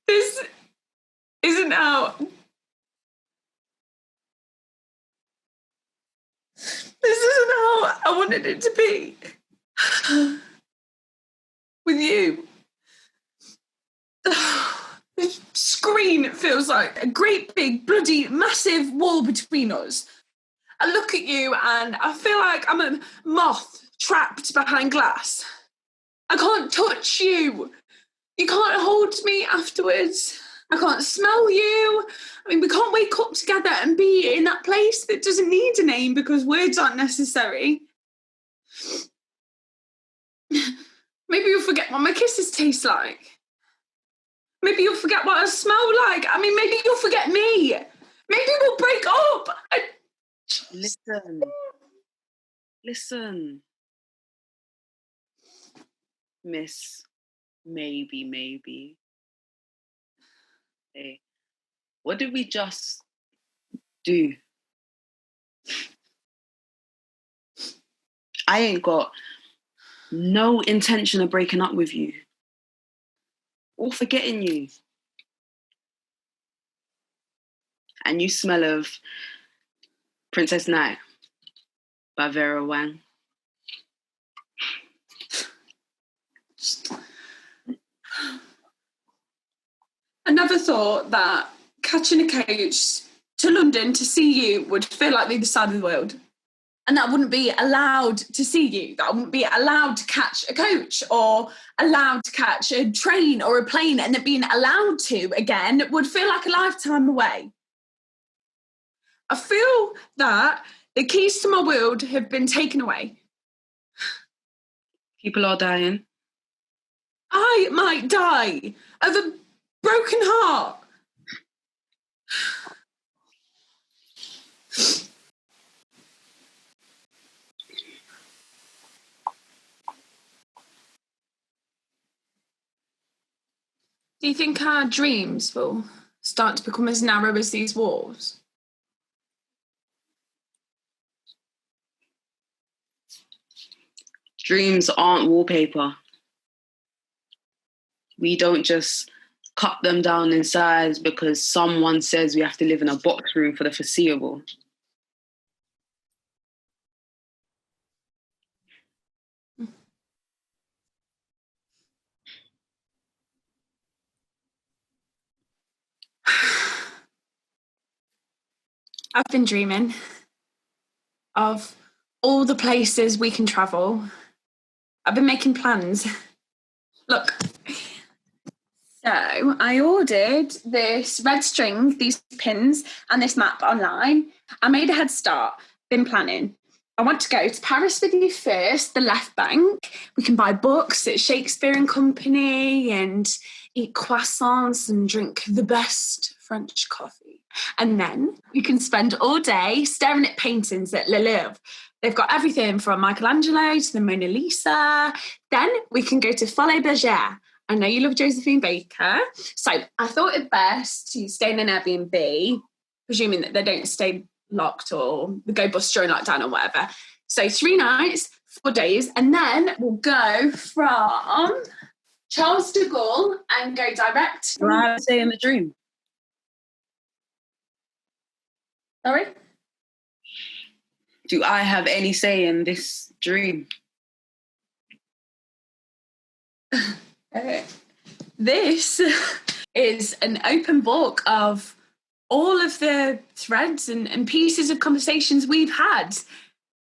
This isn't how. This isn't how I wanted it to be. With you. The screen feels like a great big bloody massive wall between us. I look at you and I feel like I'm a moth trapped behind glass. I can't touch you. You can't hold me afterwards. I can't smell you. I mean, we can't wake up together and be in that place that doesn't need a name because words aren't necessary. Maybe you'll forget what my kisses taste like. Maybe you'll forget what I smell like. I mean, maybe you'll forget me. Maybe we'll break up. Listen. Miss, maybe. Hey, what did we just do? I ain't got no intention of breaking up with you or forgetting you. And you smell of Princess Night by Vera Wang. I never thought that catching a coach to London to see you would feel like the other side of the world. And that I wouldn't be allowed to see you, that I wouldn't be allowed to catch a coach or allowed to catch a train or a plane, and that being allowed to again would feel like a lifetime away. I feel that the keys to my world have been taken away. People are dying. I might die of a broken heart. Do you think our dreams will start to become as narrow as these walls? Dreams aren't wallpaper. We don't just cut them down in size because someone says we have to live in a box room for the foreseeable. I've been dreaming of all the places we can travel. I've been making plans. Look, so I ordered this red string, these pins, and this map online. I made a head start, been planning. I want to go to Paris with you first, the left bank. We can buy books at Shakespeare and Company and eat croissants and drink the best French coffee. And then we can spend all day staring at paintings at Le Louvre. They've got everything from Michelangelo to the Mona Lisa. Then we can go to Folie Bergère. I know you love Josephine Baker. So I thought it best to stay in an Airbnb, presuming that they don't stay locked or go bust during lockdown or whatever. So 3 nights, 4 days, and then we'll go from Charles de Gaulle and go direct. Do I have a say in the dream? Sorry? Do I have any say in this dream? This is an open book of all of the threads and pieces of conversations we've had.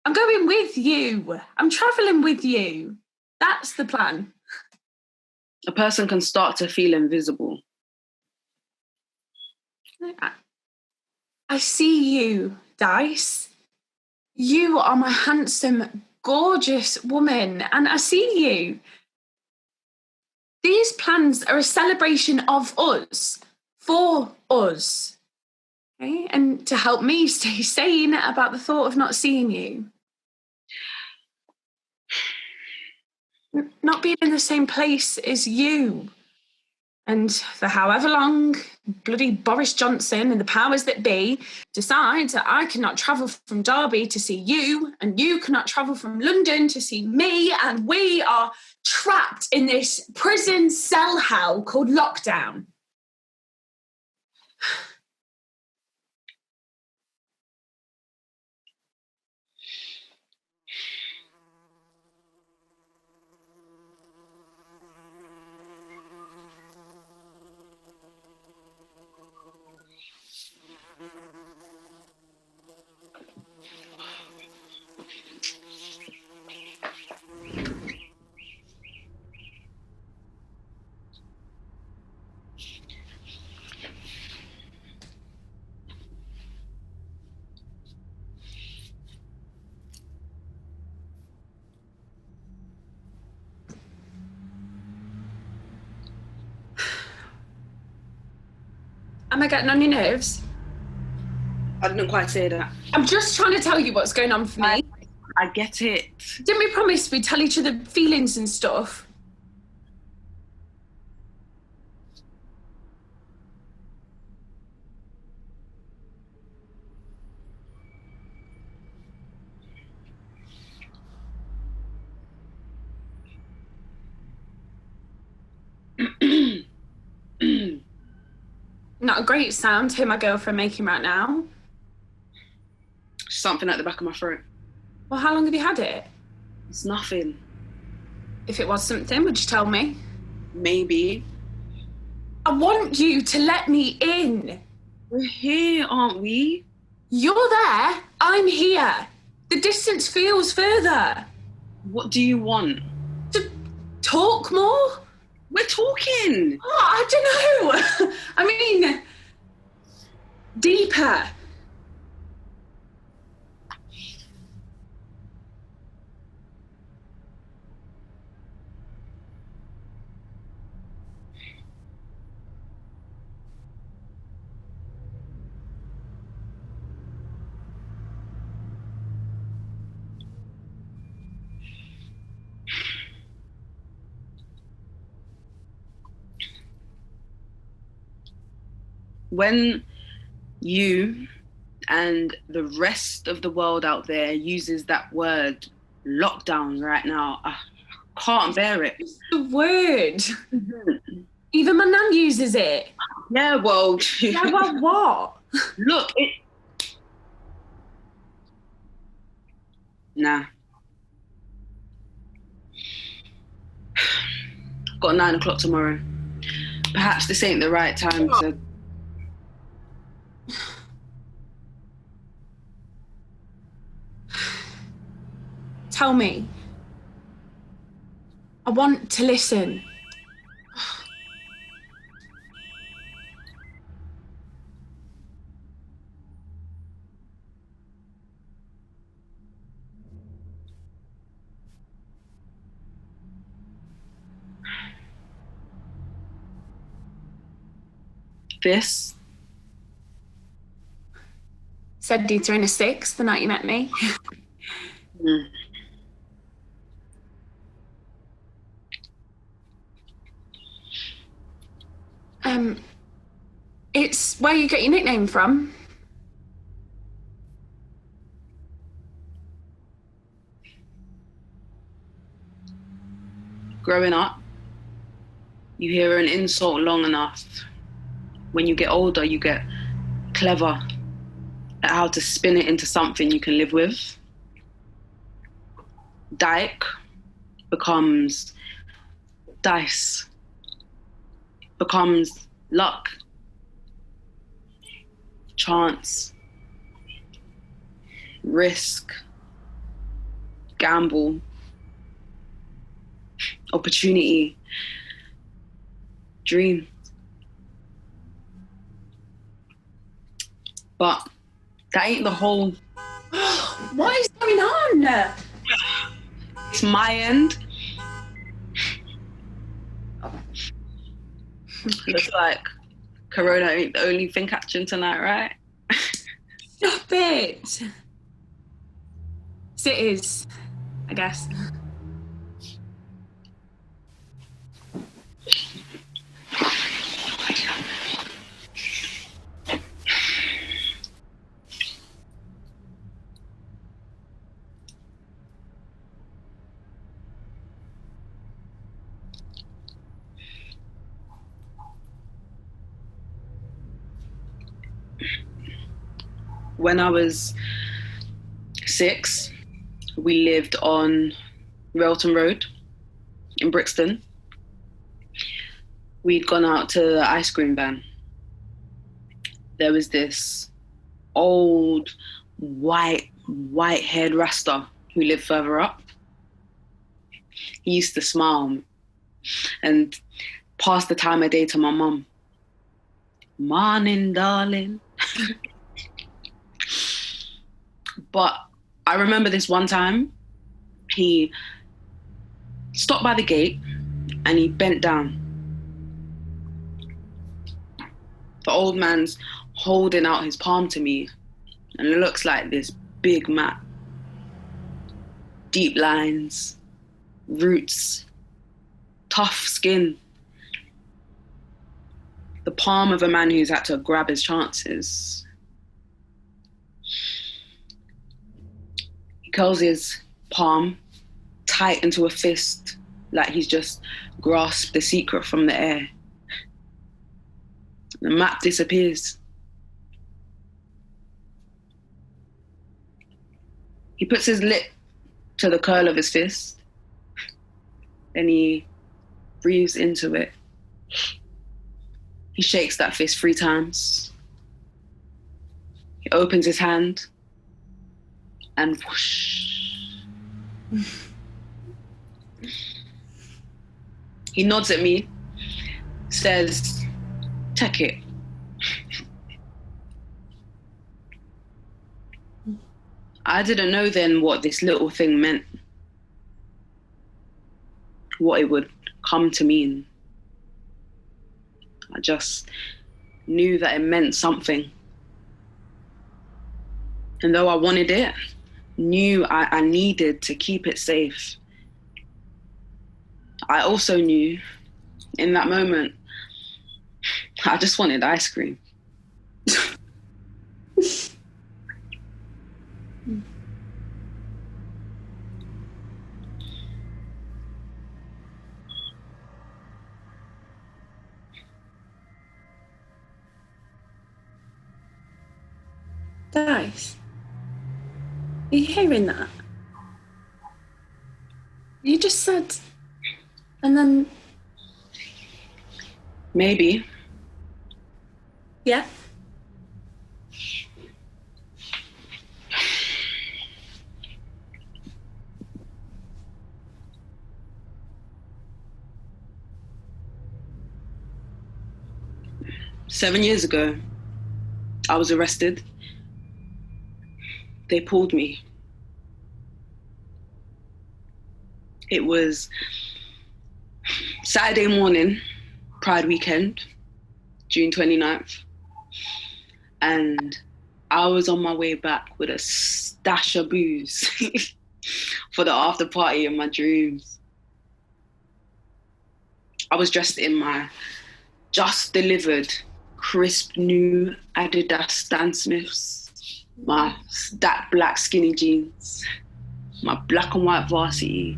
I'm going with you. I'm travelling with you. That's the plan. A person can start to feel invisible. I see you, Dice. You are my handsome, gorgeous woman, and I see you. These plans are a celebration of us, for us. Okay? And to help me stay sane about the thought of not seeing you. Not being in the same place as you. And for however long, bloody Boris Johnson and the powers that be decide that I cannot travel from Derby to see you, and you cannot travel from London to see me, and we are trapped in this prison cell hell called lockdown. Am I getting on your nerves? I didn't quite say that. I'm just trying to tell you what's going on for me. I get it. Didn't we promise we'd tell each other feelings and stuff? Not a great sound to hear my girlfriend making right now. Something at the back of my throat. Well, how long have you had it? It's nothing. If it was something, would you tell me? Maybe. I want you to let me in. We're here, aren't we? You're there, I'm here. The distance feels further. What do you want? To talk more? We're talking. Oh, I don't know. I mean, deeper. When you and the rest of the world out there uses that word lockdown right now, I can't bear it. It's the word. Mm-hmm. Even my nan uses it. Yeah, well... Yeah, well, what? Look, it... Nah. Got 9 o'clock tomorrow. Perhaps this ain't the right time to... Tell me. I want to listen. This? Said Dieter in a 6 the night you met me. It's where you get your nickname from. Growing up, You hear an insult long enough. When you get older, you get clever at how to spin it into something you can live with. Dyke becomes dice, becomes luck, chance, risk, gamble, opportunity, dream. But that ain't the whole. What is going on? It's my end. Looks like Corona ain't the only thing catching tonight, right? Stop it. Yes, it is, I guess. When I was 6, we lived on Railton Road in Brixton. We'd gone out to the ice cream van. There was this old white-haired Rasta who lived further up. He used to smile and pass the time of day to my mum. Morning, darling. But I remember this one time, he stopped by the gate and he bent down. The old man's holding out his palm to me, and it looks like this big map. Deep lines, roots, tough skin. The palm of a man who's had to grab his chances. He curls his palm tight into a fist, like he's just grasped the secret from the air. The map disappears. He puts his lip to the curl of his fist, and he breathes into it. He shakes that fist 3 times. He opens his hand, and whoosh. He nods at me, says, "Take it." I didn't know then what this little thing meant, what it would come to mean. I just knew that it meant something. And though I wanted it, knew I needed to keep it safe. I also knew in that moment, I just wanted ice cream. Guys, are you hearing that? You just said, and then... Maybe. Yeah. Seven years ago, I was arrested. They pulled me. It was Saturday morning, Pride weekend, June 29th. And I was on my way back with a stash of booze for the after party of my dreams. I was dressed in my just delivered crisp new Adidas Stan Smiths, my stacked black skinny jeans, my black and white varsity,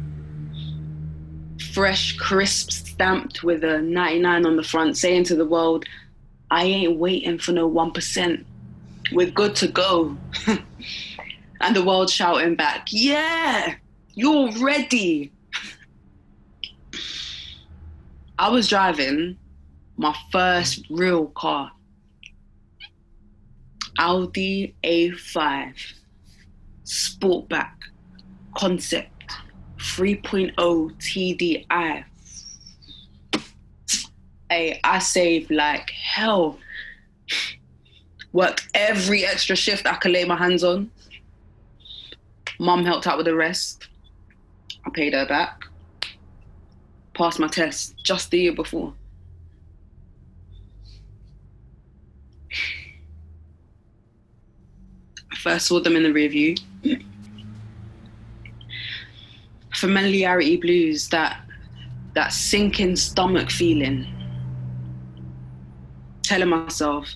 fresh, crisp, stamped with a 99 on the front, saying to the world, I ain't waiting for no 1%. We're good to go. And the world shouting back, yeah, you're ready. I was driving my first real car, Audi A5, Sportback, Concept, 3.0 TDI. Hey, I saved like hell. Worked every extra shift I could lay my hands on. Mum helped out with the rest. I paid her back. Passed my test just the year before. I first saw them in the rear view. Familiarity blues, that sinking stomach feeling. Telling myself,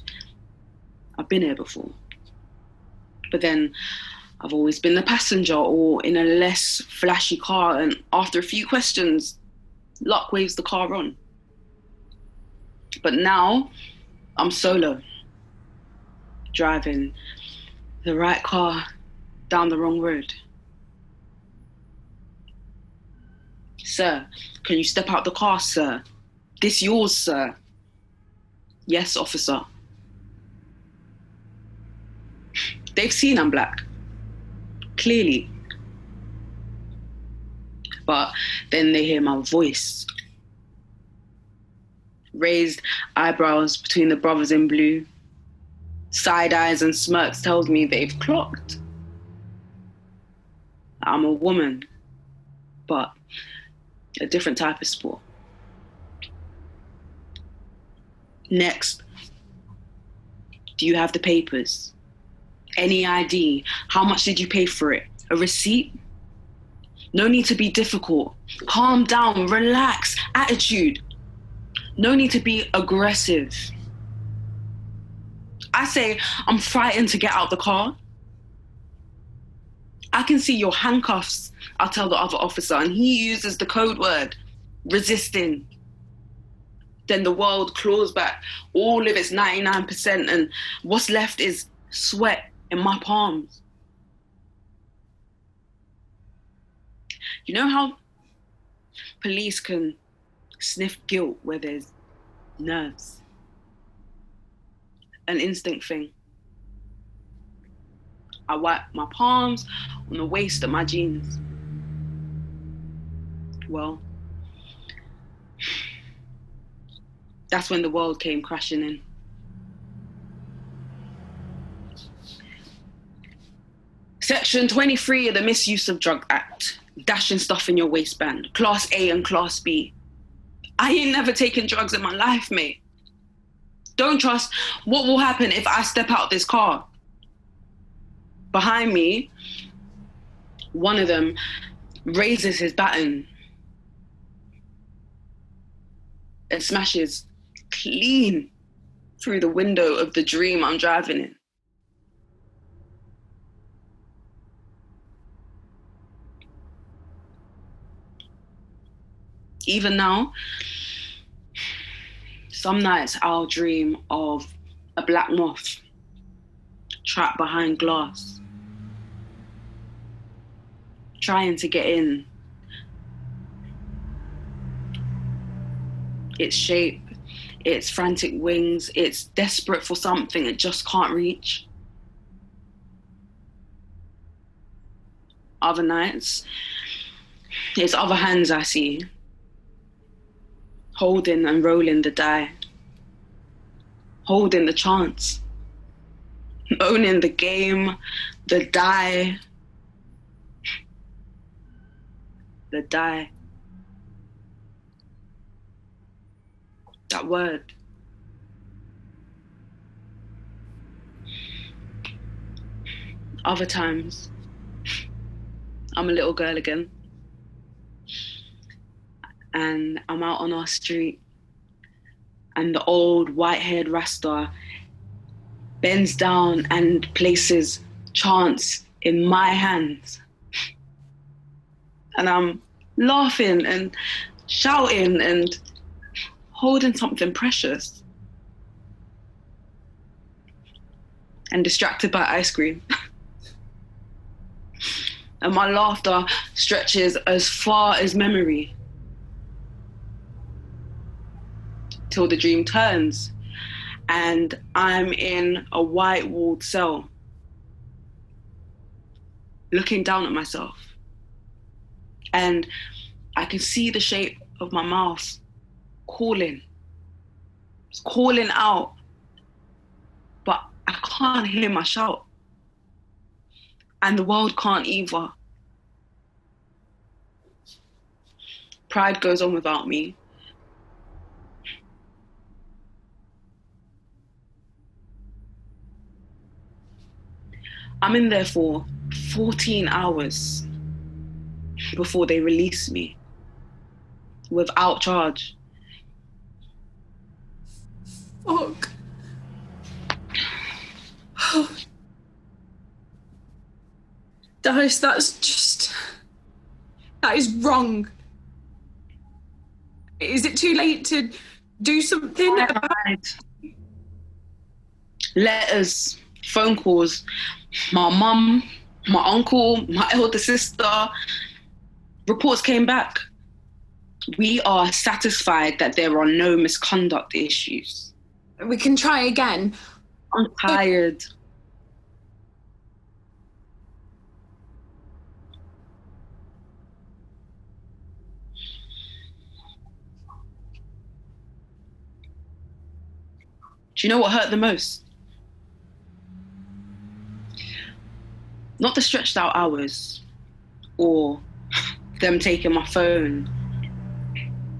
I've been here before. But then I've always been the passenger or in a less flashy car, and after a few questions, luck waves the car on. But now I'm solo, driving the right car down the wrong road. Sir, can you step out the car, sir? This yours, sir? Yes, officer. They've seen I'm black, clearly. But then they hear my voice. Raised eyebrows between the brothers in blue. Side eyes and smirks tells me they've clocked. I'm a woman, but a different type of sport. Next, do you have the papers? Any ID? How much did you pay for it? A receipt? No need to be difficult. Calm down, relax, attitude. No need to be aggressive. I say, I'm frightened to get out the car. I can see your handcuffs, I'll tell the other officer, and he uses the code word, resisting. Then the world claws back all of its 99%, and what's left is sweat in my palms. You know how police can sniff guilt where there's nerves? An instinct thing. I wipe my palms on the waist of my jeans. Well, that's when the world came crashing in. Section 23 of the Misuse of Drug Act. Dashing stuff in your waistband. Class A and Class B. I ain't never taken drugs in my life, mate. Don't trust what will happen if I step out this car. Behind me, one of them raises his baton and smashes clean through the window of the dream I'm driving in. Even now, some nights I'll dream of a black moth trapped behind glass, trying to get in. Its shape, its frantic wings, it's desperate for something it just can't reach. Other nights, it's other hands I see, holding and rolling the die, holding the chance, owning the game, the die. The die. That word. Other times, I'm a little girl again. And I'm out on our street, and the old white-haired Rasta bends down and places chants in my hands. And I'm laughing and shouting and holding something precious, and distracted by ice cream. And my laughter stretches as far as memory, till the dream turns and I'm in a white-walled cell, looking down at myself. And I can see the shape of my mouth calling. It's calling out, but I can't hear my shout. And the world can't either. Pride goes on without me. I'm in there for 14 hours before they release me without charge. Fuck. Oh. Dice, that is wrong. Is it too late to do something about it? Letters, phone calls, my mum, my uncle, my elder sister, reports came back. We are satisfied that there are no misconduct issues. We can try again. I'm tired. Do you know what hurt the most? Not the stretched out hours or them taking my phone,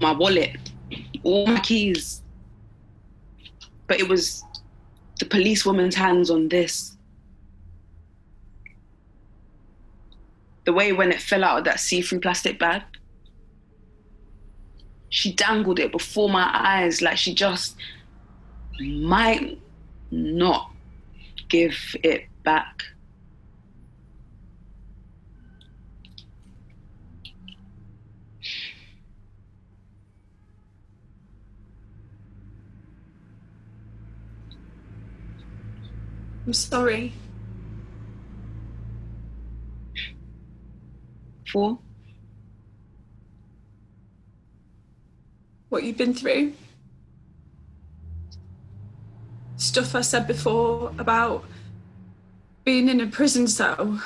my wallet, all my keys. But it was the policewoman's hands on this. The way when it fell out of that see-through plastic bag, she dangled it before my eyes like she just might not give it back. I'm sorry. For? What you've been through. Stuff I said before about being in a prison cell.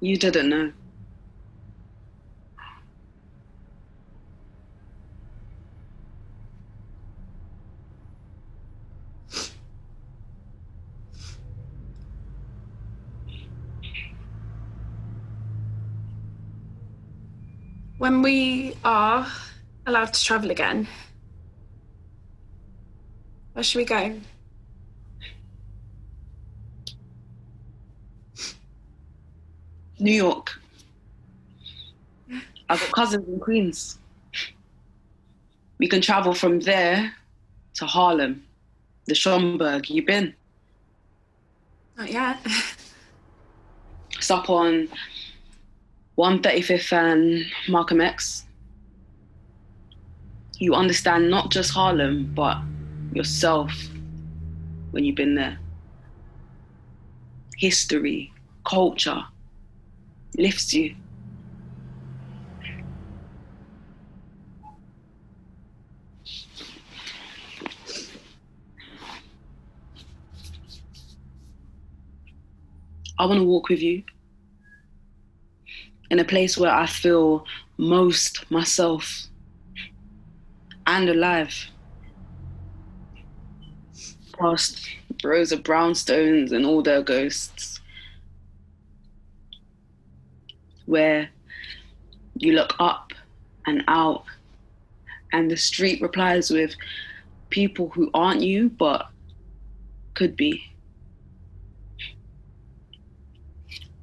You didn't know. When we are allowed to travel again, where should we go? New York. I've got cousins in Queens. We can travel from there to Harlem, the Schomburg. You been? Not yet. Stop on 135th and Malcolm X. You understand not just Harlem, but yourself when you've been there. History, culture lifts you. I want to walk with you in a place where I feel most myself and alive. Past rows of brownstones and all their ghosts, where you look up and out and the street replies with people who aren't you but could be.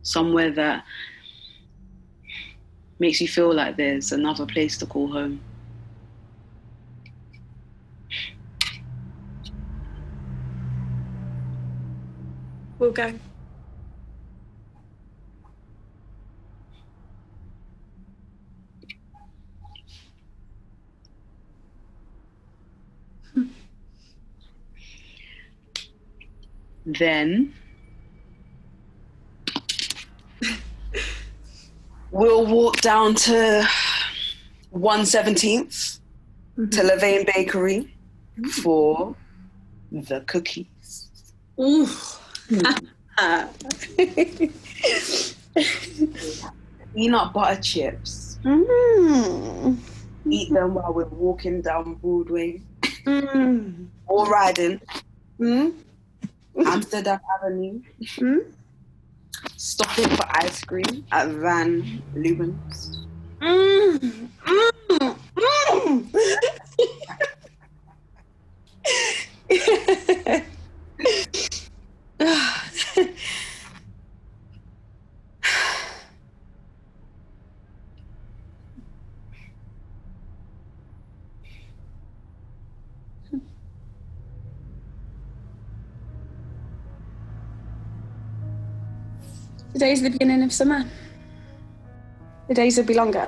Somewhere that makes you feel like there's another place to call home. We'll go. Then we'll walk down to 117th to Levain Bakery for the cookies. Ooh. Peanut butter chips. Eat them while we're walking down Broadway or riding Amsterdam Avenue. Stopping for ice cream at Van Leeuwen's. Today's the beginning of summer. The days will be longer.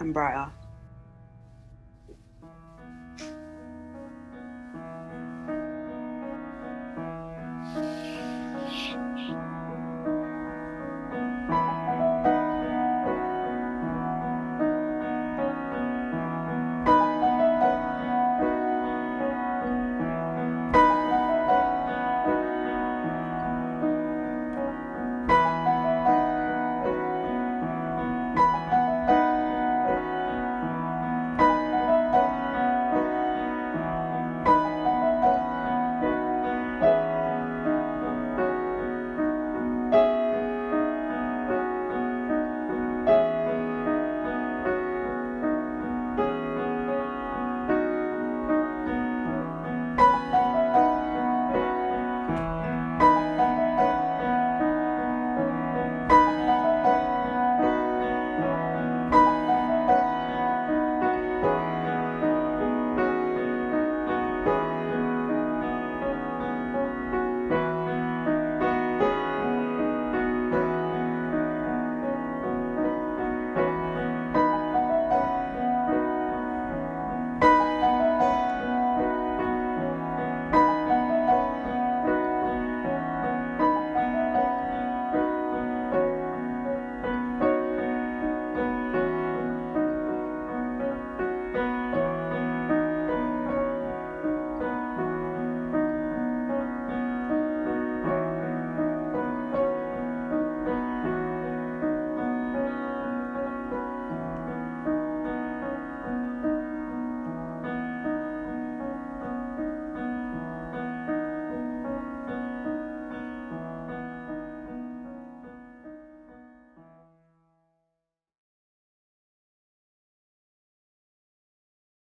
And brighter.